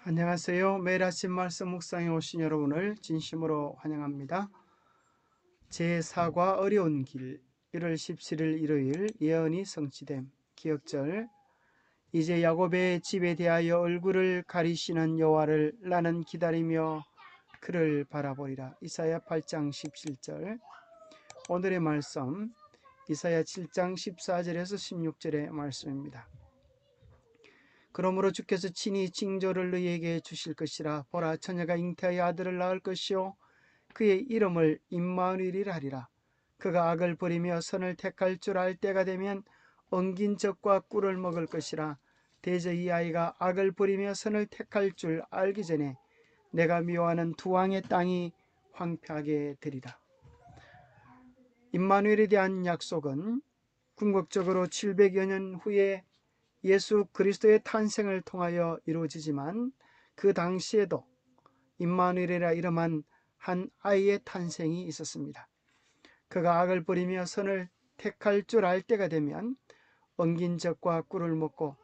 안녕하세요. 매일 아침 말씀 묵상에 오신 여러분을 진심으로 환영합니다. 제4과 어려운 길 1월 17일 일요일 예언이 성취됨 기억절. 이제 야곱의 집에 대하여 얼굴을 가리시는 여호와를 나는 기다리며 그를 바라보리라. 이사야 8장 17절. 오늘의 말씀 이사야 7장 14절에서 16절의 말씀입니다. 그러므로 주께서 친히 징조를 너희에게 주실 것이라. 보라, 처녀가 잉태하여 아들을 낳을 것이요 그의 이름을 임마누엘이라 하리라. 그가 악을 버리며 선을 택할 줄 알 때가 되면 엉긴 젖과 꿀을 먹을 것이라. 대저 이 아이가 악을 버리며 선을 택할 줄 알기 전에 내가 미워하는 두 왕의 땅이 황폐하게 되리라. 임마누엘에 대한 약속은 궁극적으로 700여 년 후에 예수 그리스도의 탄생을 통하여 이루어지지만 그 당시에도 임마누엘이라 이름한 한 아이의 탄생이 있었습니다. 그가 악을 버리며 선을 택할 줄 알 때가 되면 엉긴 젖과 꿀을 먹고,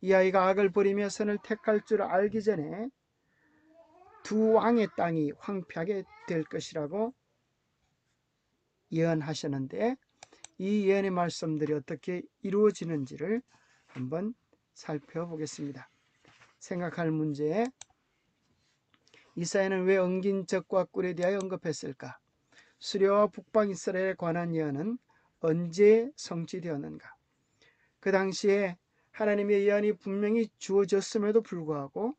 이 아이가 악을 버리며 선을 택할 줄 알기 전에 두 왕의 땅이 황폐하게 될 것이라고 예언하셨는데, 이 예언의 말씀들이 어떻게 이루어지는지를 한번 살펴보겠습니다. 생각할 문제, 이사야는 왜 엉긴 젖과 꿀에 대하여 언급했을까? 수려와 북방 이스라엘에 관한 예언은 언제 성취되었는가? 그 당시에 하나님의 예언이 분명히 주어졌음에도 불구하고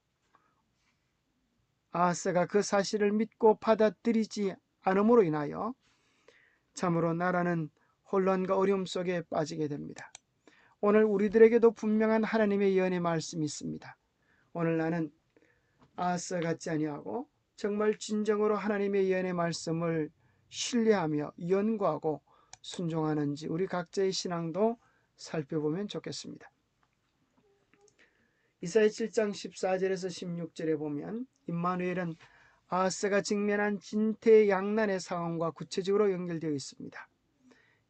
아하스가 그 사실을 믿고 받아들이지 않음으로 인하여 참으로 나라는 혼란과 어려움 속에 빠지게 됩니다. 오늘 우리들에게도 분명한 하나님의 예언의 말씀이 있습니다. 오늘 나는 아하스 같지 아니하고 정말 진정으로 하나님의 예언의 말씀을 신뢰하며 연구하고 순종하는지 우리 각자의 신앙도 살펴보면 좋겠습니다. 이사야 7장 14절에서 16절에 보면 임마누엘은 아하스가 직면한 진퇴양난의 상황과 구체적으로 연결되어 있습니다.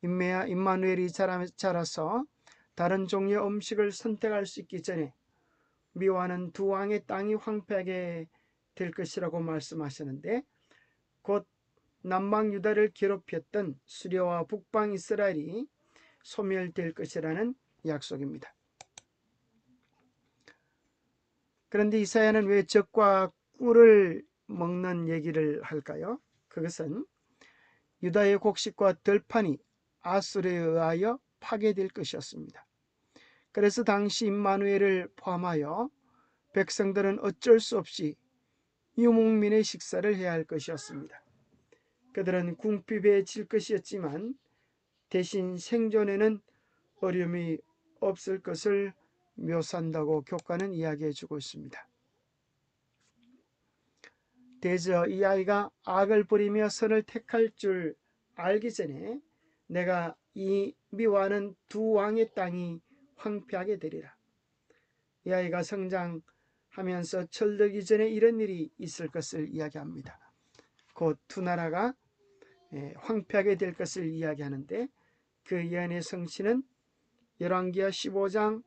임마누엘이 자라서 다른 종류의 음식을 선택할 수 있기 전에 미워하는 두 왕의 땅이 황폐하게 될 것이라고 말씀하셨는데, 곧 남방 유다를 괴롭혔던 수려와 북방 이스라엘이 소멸될 것이라는 약속입니다. 그런데 이사야는 왜 젖과 꿀을 먹는 얘기를 할까요? 그것은 유다의 곡식과 들판이 아수르에 의하여 파괴될 것이었습니다. 그래서 당시 임마누엘을 포함하여 백성들은 어쩔 수 없이 유목민의 식사를 해야 할 것이었습니다. 그들은 궁핍에 질 것이었지만 대신 생존에는 어려움이 없을 것을 묘사한다고 교과는 이야기해 주고 있습니다. 대저 이 아이가 악을 버리며 선을 택할 줄 알기 전에 내가 이 미워하는 두 왕의 땅이 황폐하게 되리라. 이 아이가 성장하면서 철들기 전에 이런 일이 있을 것을 이야기합니다. 곧 두 나라가 황폐하게 될 것을 이야기하는데, 그 예언의 성취는 열왕기하 15장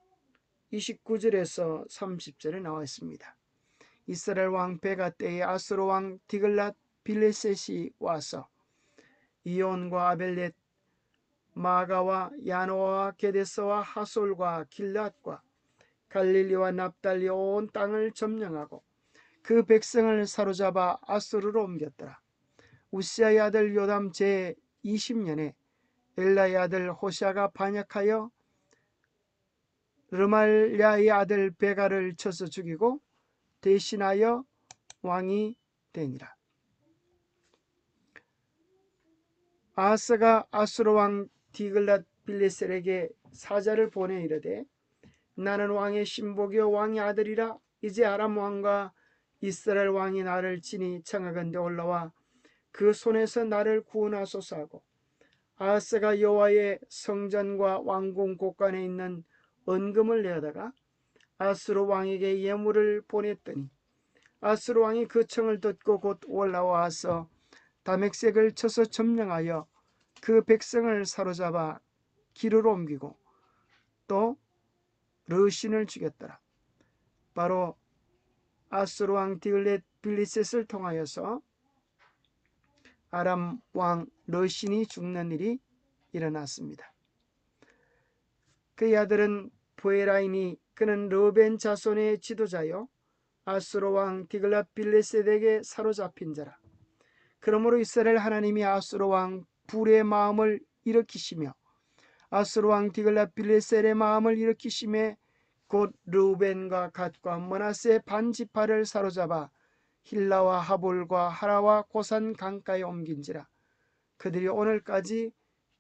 29절에서 30절에 나와 있습니다. 이스라엘 왕 베가 때에 아수르 왕 디글랏 빌레셋이 와서 이온과 아벨렛, 마가와 야노와 게데스와 하솔과 길랏과 갈릴리와 납달리 온 땅을 점령하고 그 백성을 사로잡아 아수르로 옮겼더라. 우시아의 아들 요담 제 20년에 엘라의 아들 호시아가 반역하여 르말랴의 아들 베가를 쳐서 죽이고 대신하여 왕이 되니라. 아하스가 아수르 왕 디글랏 빌레셀에게 사자를 보내 이르되, 나는 왕의 신복이요 왕의 아들이라. 이제 아람 왕과 이스라엘 왕이 나를 친히 청하건대 올라와 그 손에서 나를 구원하소서 하고, 아하스가 여호와의 성전과 왕궁 곳간에 있는 은금을 내다가 아수르 왕에게 예물을 보냈더니 아수르 왕이 그 청을 듣고 곧 올라와서 다맥색을 쳐서 점령하여 그 백성을 사로잡아 기르로 옮기고 또 르신을 죽였더라. 바로 아수르 왕 디글렛 빌리셋을 통하여서 아람 왕 러신이 죽는 일이 일어났습니다. 그의 아들은 보에라이니, 그는 르벤 자손의 지도자요 아수르 왕 디글랏 빌레셋에게 사로잡힌 자라. 그러므로 이스라엘 하나님이 아수르 왕 불의 마음을 일으키시며 아수르 왕 디글랏 빌레셋의 마음을 일으키심에 곧 르우벤과 갓과 므낫세 반 지파를 사로잡아 힐라와 하볼과 하라와 고산 강가에 옮긴지라. 그들이 오늘까지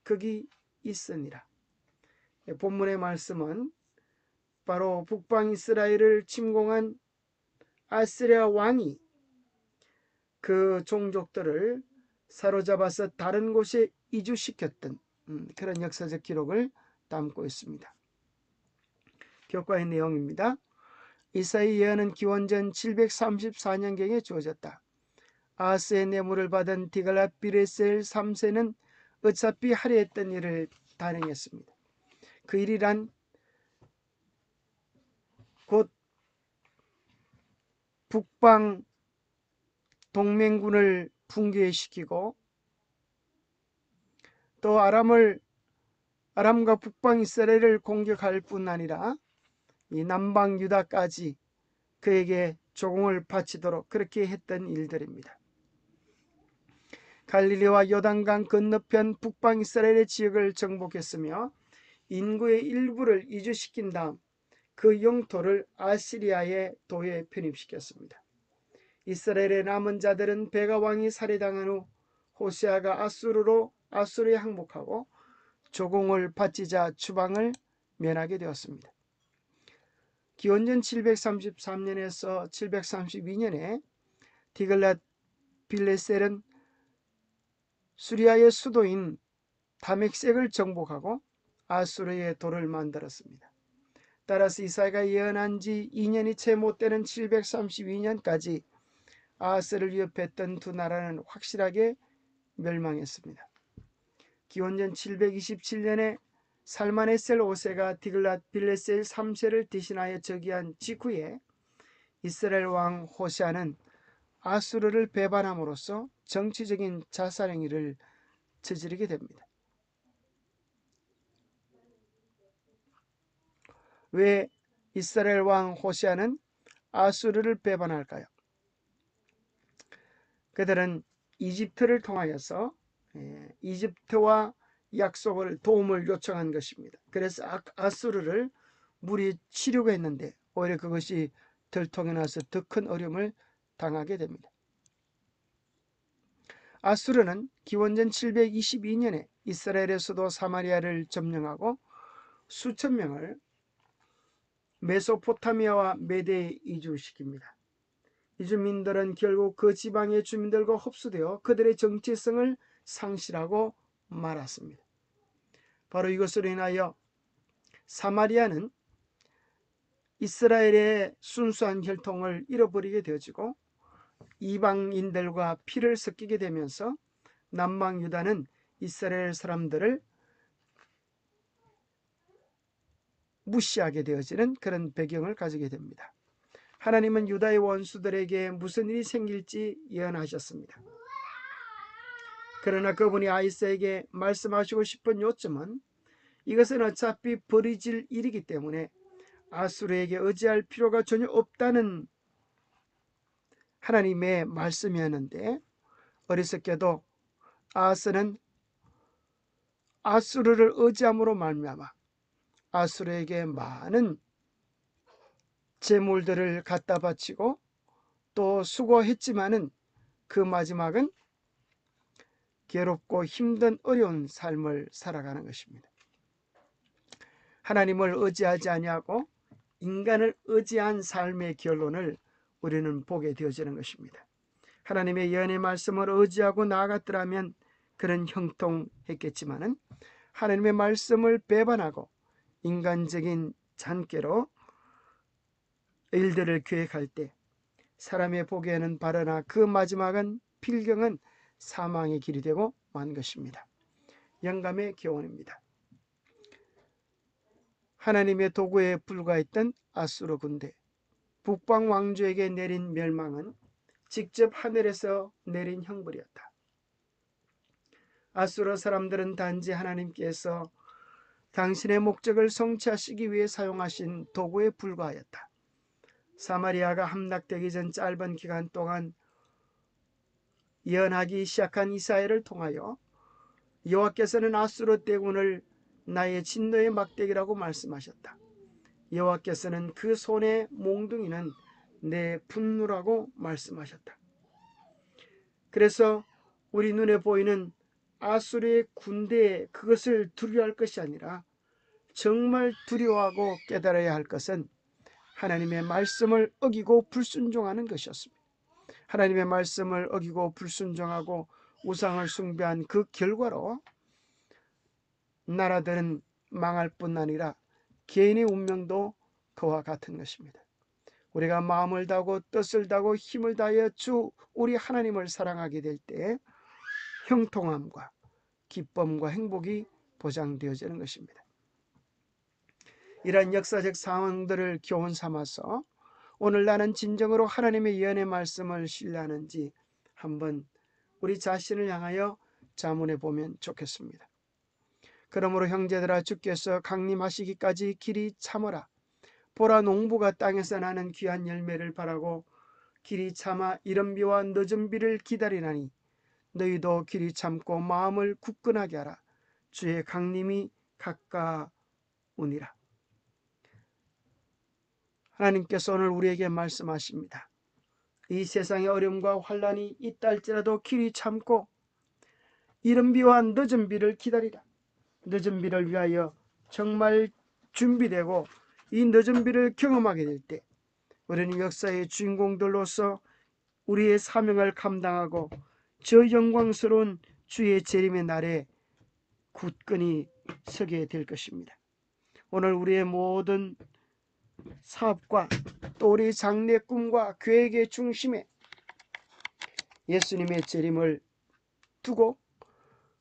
거기 있으니라. 본문의 말씀은 바로 북방 이스라엘을 침공한 아스리아 왕이 그 종족들을 사로잡아서 다른 곳에 이주시켰던 그런 역사적 기록을 담고 있습니다. 교과의 내용입니다. 이사야 예언은 기원전 734년경에 주어졌다. 아하스의 뇌물을 받은 디글랏 빌레셋 3세는 어차피 하려 했던 일을 단행했습니다. 그 일이란 곧 북방 동맹군을 붕괴시키고 또 아람과 북방 이스라엘을 공격할 뿐 아니라 이 남방 유다까지 그에게 조공을 바치도록 그렇게 했던 일들입니다. 갈릴리와 요단강 건너편 북방 이스라엘의 지역을 정복했으며 인구의 일부를 이주시킨 다음 그 영토를 아시리아의 도에 편입시켰습니다. 이스라엘의 남은 자들은 베가 왕이 살해당한 후 호세아가 아수르에 항복하고 조공을 바치자 추방을 면하게 되었습니다. 기원전 733년에서 732년에 디글랏 빌레셋은 수리아의 수도인 다멕색을 정복하고 아수르의 도를 만들었습니다. 따라서 이사야가 예언한 지 2년이 채 못되는 732년까지 아하스를 위협했던 두 나라는 확실하게 멸망했습니다. 기원전 727년에 살마네셀 5세가 디글랏 빌레셋 3세를 대신하여 즉위한 직후에 이스라엘 왕 호세아는 아수르를 배반함으로써 정치적인 자살행위를 저지르게 됩니다. 왜 이스라엘 왕 호세아는 아수르를 배반할까요? 그들은 이집트를 통하여서 이집트와 도움을 요청한 것입니다. 그래서 아수르를 물리치려고 했는데 오히려 그것이 들통이 나서 더 큰 어려움을 당하게 됩니다. 아수르는 기원전 722년에 이스라엘의 수도 사마리아를 점령하고 수천 명을 메소포타미아와 메대에 이주시킵니다. 이주민들은 결국 그 지방의 주민들과 흡수되어 그들의 정체성을 상실하고 말았습니다. 바로 이것으로 인하여 사마리아는 이스라엘의 순수한 혈통을 잃어버리게 되어지고 이방인들과 피를 섞이게 되면서 남방 유다는 이스라엘 사람들을 무시하게 되어지는 그런 배경을 가지게 됩니다. 하나님은 유다의 원수들에게 무슨 일이 생길지 예언하셨습니다. 그러나 그분이 아이사에게 말씀하시고 싶은 요점은 이것은 어차피 벌어질 일이기 때문에 아수르에게 의지할 필요가 전혀 없다는 하나님의 말씀이었는데, 어리석게도 아하스는 아수르를 의지함으로 말미암아 아수르에게 많은 재물들을 갖다 바치고 또 수고했지만은 그 마지막은 괴롭고 힘든 어려운 삶을 살아가는 것입니다. 하나님을 의지하지 아니하고 인간을 의지한 삶의 결론을 우리는 보게 되어지는 것입니다. 하나님의 예언의 말씀을 의지하고 나아갔더라면 그는 형통했겠지만은 하나님의 말씀을 배반하고 인간적인 잔꾀로 일들을 계획할 때 사람의 보기에는 바르나 그 마지막은 필경은 사망의 길이 되고 만 것입니다. 영감의 교훈입니다. 하나님의 도구에 불과했던 아수르 군대, 북방 왕조에게 내린 멸망은 직접 하늘에서 내린 형벌이었다. 아수르 사람들은 단지 하나님께서 당신의 목적을 성취하시기 위해 사용하신 도구에 불과하였다. 사마리아가 함락되기 전 짧은 기간 동안 예언하기 시작한 이사야를 통하여 여호와께서는 아수르 대군을 나의 진노의 막대기라고 말씀하셨다. 여호와께서는 그 손의 몽둥이는 내 분노라고 말씀하셨다. 그래서 우리 눈에 보이는 아수르의 군대에 그것을 두려워할 것이 아니라 정말 두려워하고 깨달아야 할 것은 하나님의 말씀을 어기고 불순종하는 것이었습니다. 하나님의 말씀을 어기고 불순종하고 우상을 숭배한 그 결과로 나라들은 망할 뿐 아니라 개인의 운명도 그와 같은 것입니다. 우리가 마음을 다하고 뜻을 다하고 힘을 다하여 주 우리 하나님을 사랑하게 될 때 형통함과 기쁨과 행복이 보장되어지는 것입니다. 이러한 역사적 상황들을 교훈 삼아서 오늘 나는 진정으로 하나님의 예언의 말씀을 신뢰하는지 한번 우리 자신을 향하여 자문해 보면 좋겠습니다. 그러므로 형제들아, 주께서 강림하시기까지 길이 참으라. 보라, 농부가 땅에서 나는 귀한 열매를 바라고 길이 참아 이른 비와 늦은 비를 기다리나니 너희도 길이 참고 마음을 굳건하게 하라. 주의 강림이 가까우니라. 하나님께서 오늘 우리에게 말씀하십니다. 이 세상의 어려움과 환란이 있다 할지라도 길이 참고 이른 비와 늦은 비를 기다리라. 늦은 비를 위하여 정말 준비되고 이 늦은 비를 경험하게 될 때 우리는 역사의 주인공들로서 우리의 사명을 감당하고 저 영광스러운 주의 재림의 날에 굳건히 서게 될 것입니다. 오늘 우리의 모든 사업과 또 우리 장래 꿈과 계획의 중심에 예수님의 재림을 두고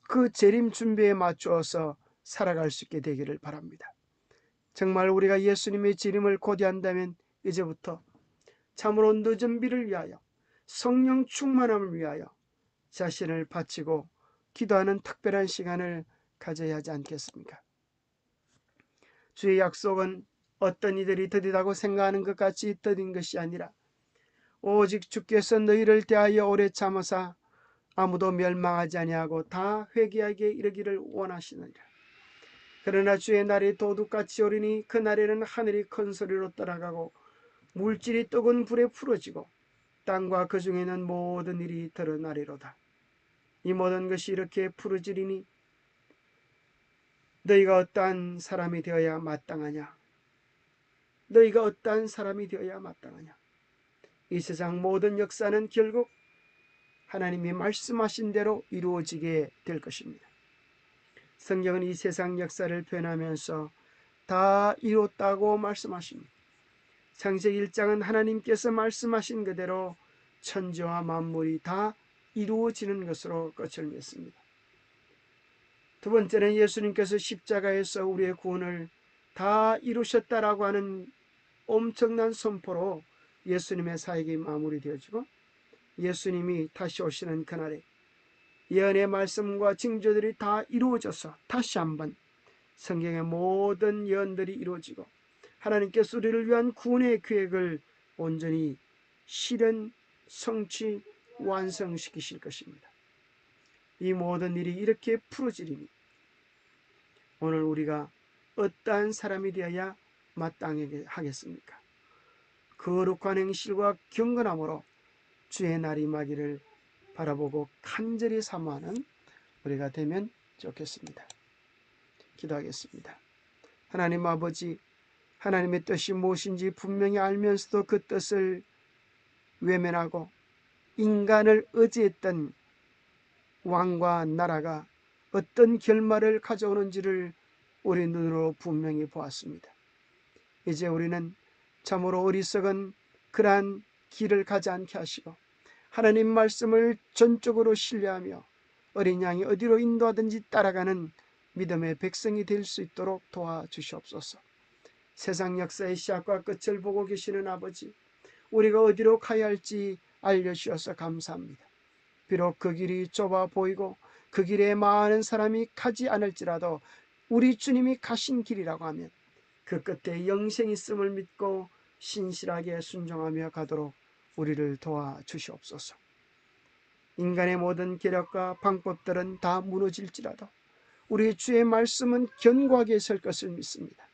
그 재림 준비에 맞추어서 살아갈 수 있게 되기를 바랍니다. 정말 우리가 예수님의 재림을 고대한다면 이제부터 참으로 늦은 비를 위하여 성령 충만함을 위하여 자신을 바치고 기도하는 특별한 시간을 가져야 하지 않겠습니까? 주의 약속은 어떤 이들이 더디다고 생각하는 것 같이 더딘 것이 아니라 오직 주께서 너희를 대하여 오래 참으사 아무도 멸망하지 아니하고 다 회개하게 이르기를 원하시느니라. 그러나 주의 날이 도둑같이 오리니 그 날에는 하늘이 큰 소리로 떠나가고 물질이 뜨거운 불에 풀어지고 땅과 그 중에 있는 모든 일이 드러나리로다. 이 모든 것이 이렇게 풀어지리니 너희가 어떠한 사람이 되어야 마땅하냐? 너희가 어떠한 사람이 되어야 마땅하냐? 이 세상 모든 역사는 결국 하나님이 말씀하신 대로 이루어지게 될 것입니다. 성경은 이 세상 역사를 표현하면서 다 이뤘다고 말씀하십니다. 창세기 1장은 하나님께서 말씀하신 그대로 천지와 만물이 다 이루어지는 것으로 끝을 맺습니다. 두 번째는 예수님께서 십자가에서 우리의 구원을 다 이루셨다라고 하는 엄청난 선포로 예수님의 사역이 마무리되어지고 예수님이 다시 오시는 그날에 예언의 말씀과 징조들이 다 이루어져서 다시 한번 성경의 모든 예언들이 이루어지고 하나님께서 우리를 위한 구원의 계획을 온전히 실현, 성취, 완성시키실 것입니다. 이 모든 일이 이렇게 풀어지리니 오늘 우리가 어떠한 사람이 되어야 마땅하게 하겠습니까? 거룩한 행실과 경건함으로 주의 날이 임하기를 바라보고 간절히 사모하는 우리가 되면 좋겠습니다. 기도하겠습니다. 하나님 아버지, 하나님의 뜻이 무엇인지 분명히 알면서도 그 뜻을 외면하고 인간을 의지했던 왕과 나라가 어떤 결말을 가져오는지를 우리 눈으로 분명히 보았습니다. 이제 우리는 참으로 어리석은 그러한 길을 가지 않게 하시고 하나님 말씀을 전적으로 신뢰하며 어린 양이 어디로 인도하든지 따라가는 믿음의 백성이 될 수 있도록 도와주시옵소서. 세상 역사의 시작과 끝을 보고 계시는 아버지, 우리가 어디로 가야 할지 알려주셔서 감사합니다. 비록 그 길이 좁아 보이고 그 길에 많은 사람이 가지 않을지라도 우리 주님이 가신 길이라고 하면 그 끝에 영생이 있음을 믿고 신실하게 순종하며 가도록 우리를 도와주시옵소서. 인간의 모든 계략과 방법들은 다 무너질지라도 우리 주의 말씀은 견고하게 설 것을 믿습니다.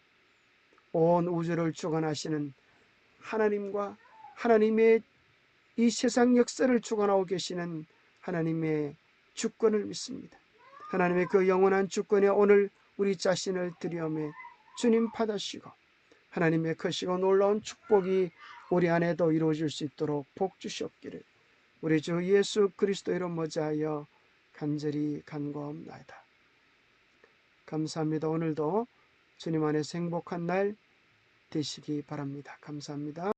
온 우주를 주관하시는 하나님과 하나님의 이 세상 역사를 주관하고 계시는 하나님의 주권을 믿습니다. 하나님의 그 영원한 주권에 오늘 우리 자신을 드리오매 주님 받으시고 하나님의 크시고 놀라운 축복이 우리 안에도 이루어질 수 있도록 복 주시옵기를 우리 주 예수 그리스도 이름 모자하여 간절히 간구하옵나이다. 감사합니다. 오늘도 주님 안에서 행복한 날 되시기 바랍니다. 감사합니다.